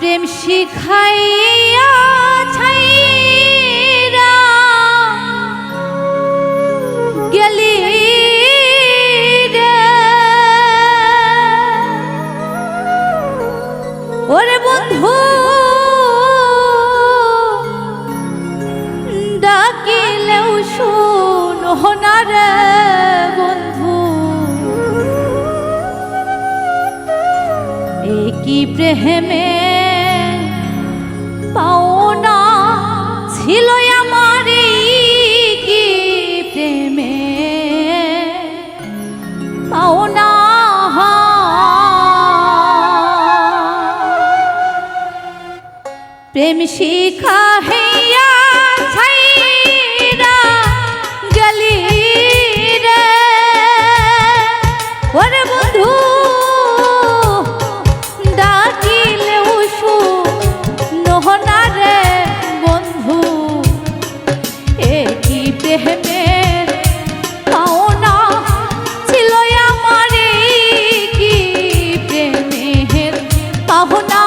প্রেম শিখাইয়া ছাইরা গেলি রে ওরে বন্ধু ডাকিলেও শুনো না রে বন্ধু কি প্রেমে পাওনা ছিল আমার কি প্রেমে পাওনা প্রেম শিখা হইয়া ছাইরা গলি রে ওরে বন্ধু প্রেমের পাওনা ছিল আমার কি প্রেমের পাওনা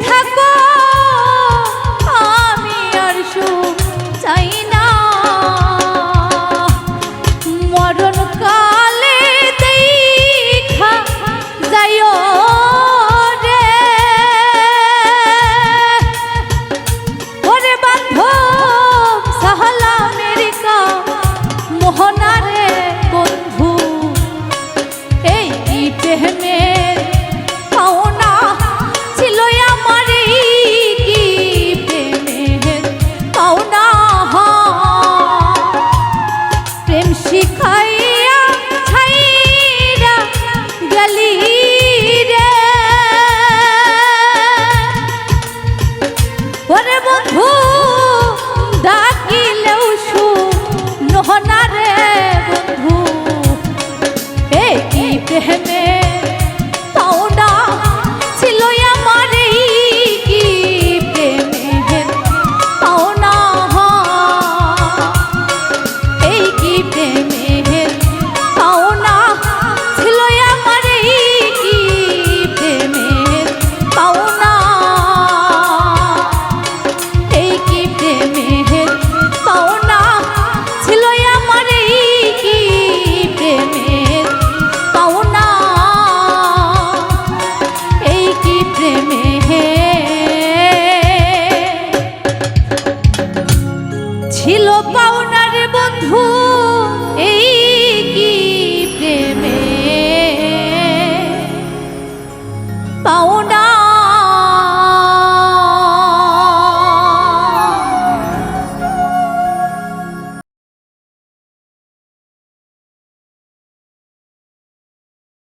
থাকো আমি আর সুখ চাই না মরণ কালে দেখা যাইও রে ওরে বান্ধব সাহালা আমেরিকা মোহনা রে বন্ধু এই প্রেমের পাওনা ছিল আমার কি প্রেমের পাওনা প্রেম শিখাইয়া ছাইরা গলি রে ওরে বন্ধু ডাকিলেও শুনহনা রে বন্ধু এই প্রেমের পাওনা ছিল আমার কি প্রেমের পাওনা এই কি প্রেমের পাওনা ছিল আমার কি প্রেমের পাওনা এই কি প্রেমের পাওনা ছিল আমার কি প্রেমের পাওনা এই কি প্রেমের ছিল পাওনার বন্ধু